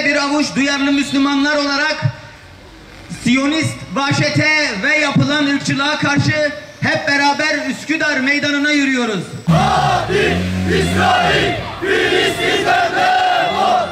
ve bir avuç duyarlı Müslümanlar olarak Siyonist vahşete ve yapılan ırkçılığa karşı hep beraber Üsküdar meydanına yürüyoruz. Hadi İsrail, Filistin'den defol!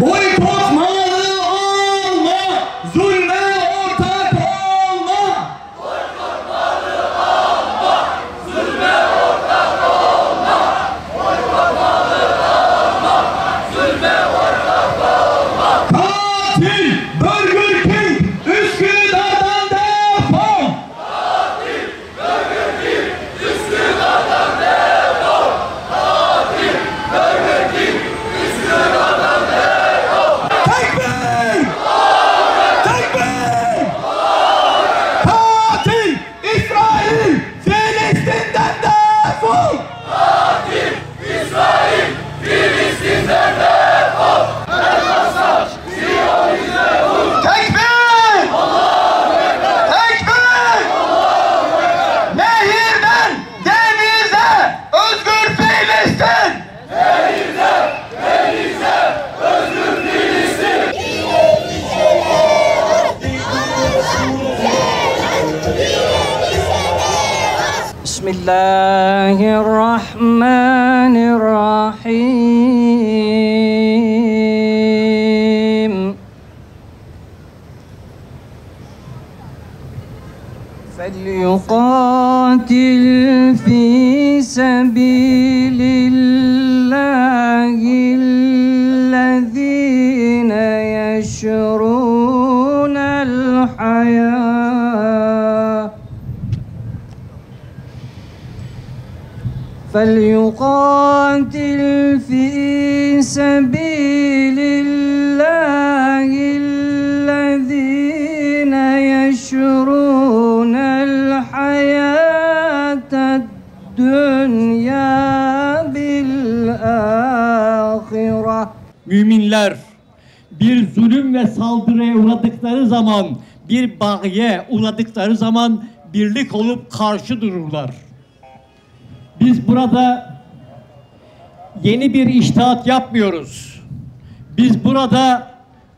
Boykot malı alma, zulme ortak olma. Boykot malı alma, zulme ortak olma. Boykot malı alma, zulme ortak olma. Katil Burger King Üsküdar'dan defol. Katil Burger King Üsküdar'dan defol. Katil Burger King Üsküdar'dan defol. Tekbir! Tekbir! Katil İsrail Filistin'den defol! Katil İsrail Filistin'den defol. Elmaslar Siyonizme vur. Tekbir! Tekbir! Nehirden denize özgür Filistin! Denize, denize, özgür Filistin. Bismillahirrahmanirrahim. فليقاتل في سبيل الله الذين يشرون الحياة فليقاتل في سبيل الله الذين يشرون الحياة الدنيا بالآخرة. Müminler bir zulüm ve saldırıya uğradıkları zaman, bir bağye uğradıkları zaman birlik olup karşı dururlar. Biz burada yeni bir içtihat yapmıyoruz. Biz burada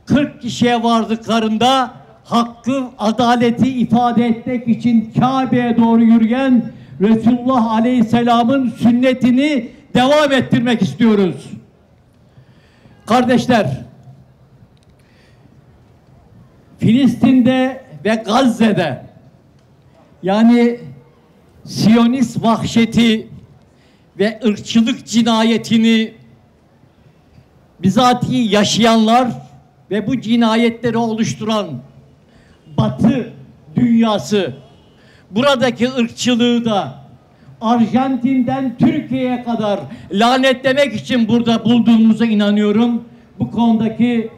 40 kişiye vardıklarında hakkı, adaleti ifade etmek için Kabe'ye doğru yürüyen Resulullah Aleyhisselam'ın sünnetini devam ettirmek istiyoruz. Kardeşler, Filistin'de ve Gazze'de, yani Siyonist vahşeti ve ırkçılık cinayetini bizatihi yaşayanlar ve bu cinayetleri oluşturan Batı dünyası buradaki ırkçılığı da, Arjantin'den Türkiye'ye kadar lanetlemek için burada bulduğumuza inanıyorum. Bu konudaki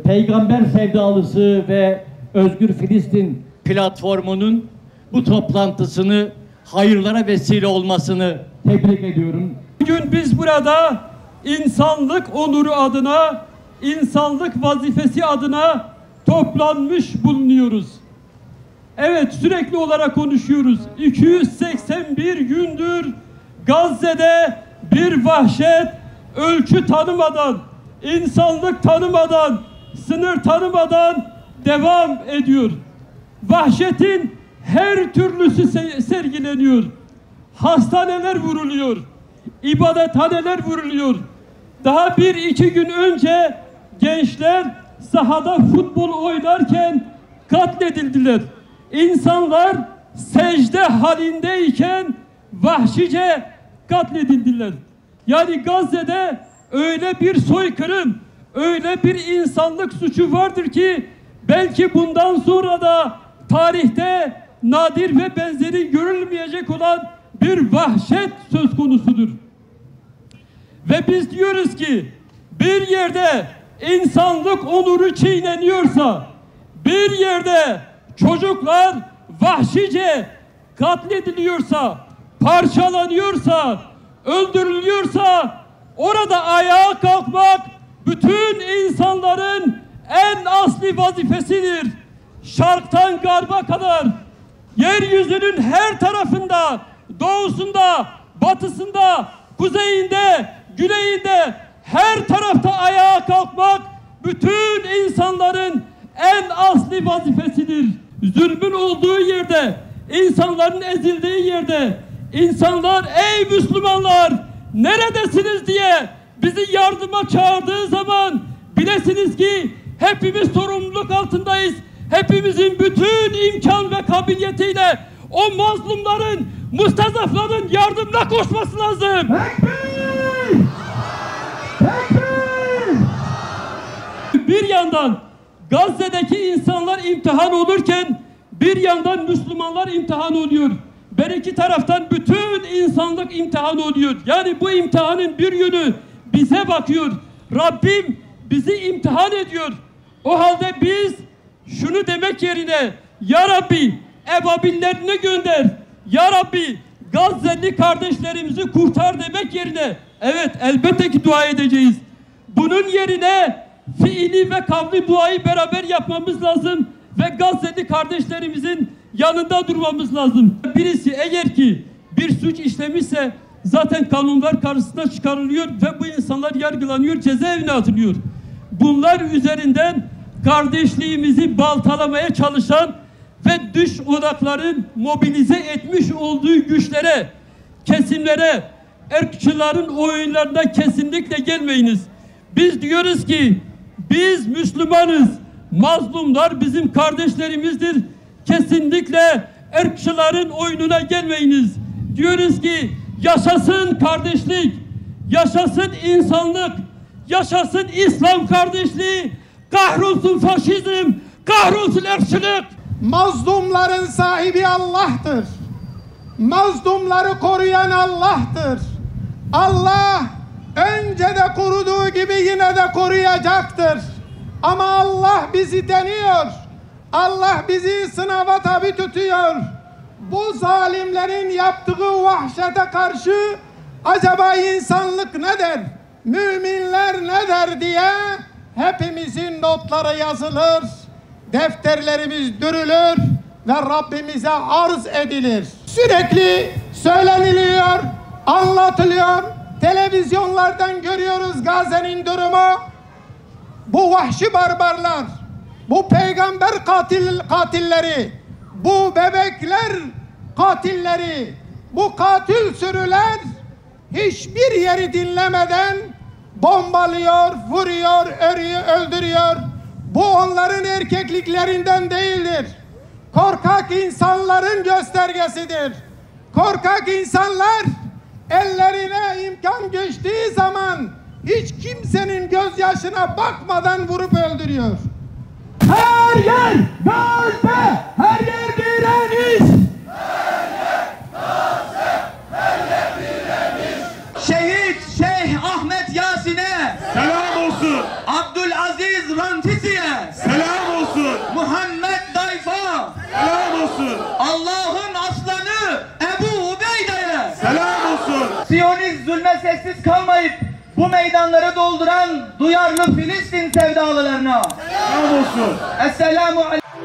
peygamber sevdalısı ve Özgür Filistin platformunun bu toplantısını hayırlara vesile olmasını tebrik ediyorum. Bugün biz burada insanlık onuru adına, insanlık vazifesi adına toplanmış bulunuyoruz. Evet, sürekli olarak konuşuyoruz. 281 gündür Gazze'de bir vahşet ölçü tanımadan, insanlık tanımadan, sınır tanımadan devam ediyor. Vahşetin her türlüsü sergileniyor. Hastaneler vuruluyor. İbadethaneler vuruluyor. Daha 1-2 gün önce gençler sahada futbol oynarken katledildiler. İnsanlar secde halindeyken vahşice katledildiler. Yani Gazze'de öyle bir soykırım, öyle bir insanlık suçu vardır ki belki bundan sonra da tarihte nadir ve benzeri görülmeyecek olan bir vahşet söz konusudur. Ve biz diyoruz ki bir yerde insanlık onuru çiğneniyorsa, bir yerde çocuklar vahşice katlediliyorsa, parçalanıyorsa, öldürülüyorsa orada ayağa kalkmak bütün insanların en asli vazifesidir. Şarktan garba kadar yeryüzünün her tarafında, doğusunda, batısında, kuzeyinde, güneyinde her tarafta ayağa kalkmak bütün insanların en asli vazifesidir. Zulmün olduğu yerde, insanların ezildiği yerde, insanlar ey Müslümanlar neredesiniz diye bizi yardıma çağırdığı zaman bilesiniz ki hepimiz sorumluluk altındayız. Hepimizin bütün imkan ve kabiliyetiyle o mazlumların, mustazafların yardımına koşması lazım. Tekbir! Tekbir! Bir yandan Gazze'deki insanlar imtihan olurken bir yandan Müslümanlar imtihan oluyor. Her iki taraftan bütün insanlık imtihan oluyor. Yani bu imtihanın bir yönü bize bakıyor. Rabbim bizi imtihan ediyor. O halde biz şunu demek yerine Ya Rabbi ebabillerini gönder. Ya Rabbi Gazze'li kardeşlerimizi kurtar demek yerine evet elbette ki dua edeceğiz. Bunun yerine fiili ve kavli duayı beraber yapmamız lazım ve Gazze'li kardeşlerimizin yanında durmamız lazım. Birisi eğer ki bir suç işlemişse zaten kanunlar karşısına çıkarılıyor ve bu insanlar yargılanıyor, cezaevine atılıyor. Bunlar üzerinden kardeşliğimizi baltalamaya çalışan ve dış odakların mobilize etmiş olduğu güçlere, kesimlere, ırkçıların oyunlarına kesinlikle gelmeyiniz. Biz diyoruz ki biz Müslümanız. Mazlumlar bizim kardeşlerimizdir. Kesinlikle ırkçıların oyununa gelmeyiniz. Diyoruz ki yaşasın kardeşlik, yaşasın insanlık, yaşasın İslam kardeşliği, kahrolsun faşizm, kahrolsun ırkçılık. Mazlumların sahibi Allah'tır. Mazlumları koruyan Allah'tır. Allah önce de koruduğu gibi yine de koruyacaktır. Ama Allah bizi deniyor. Allah bizi sınava tabi tutuyor. Bu zalimlerin yaptığı vahşete karşı acaba insanlık ne der? Müminler ne der diye hepimizin notları yazılır. Defterlerimiz dürülür ve Rabbimize arz edilir. Sürekli söyleniliyor, anlatılıyor. Televizyonlardan görüyoruz Gazze'nin durumu. Bu vahşi barbarlar, bu peygamber katilleri, bu bebekler katilleri, bu katil sürüler hiçbir yeri dinlemeden bombalıyor, vuruyor, öldürüyor. Bu onların erkekliklerinden değildir. Korkak insanların göstergesidir. Korkak insanlar ellerine imkan geçtiği zaman hiç kimsenin gözyaşına bakmadan vurup öldürüyor. Her yer Gazze, her yer direniş. Her yer Gazze. Frantisi'ye selam olsun. Muhammed Dayfa, Selam olsun. Allah'ın aslanı Ebu Ubeyde'ye, Selam olsun. Siyonist zulme sessiz kalmayıp bu meydanları dolduran duyarlı Filistin sevdalılarına Selam olsun. Esselamu Aleyküm.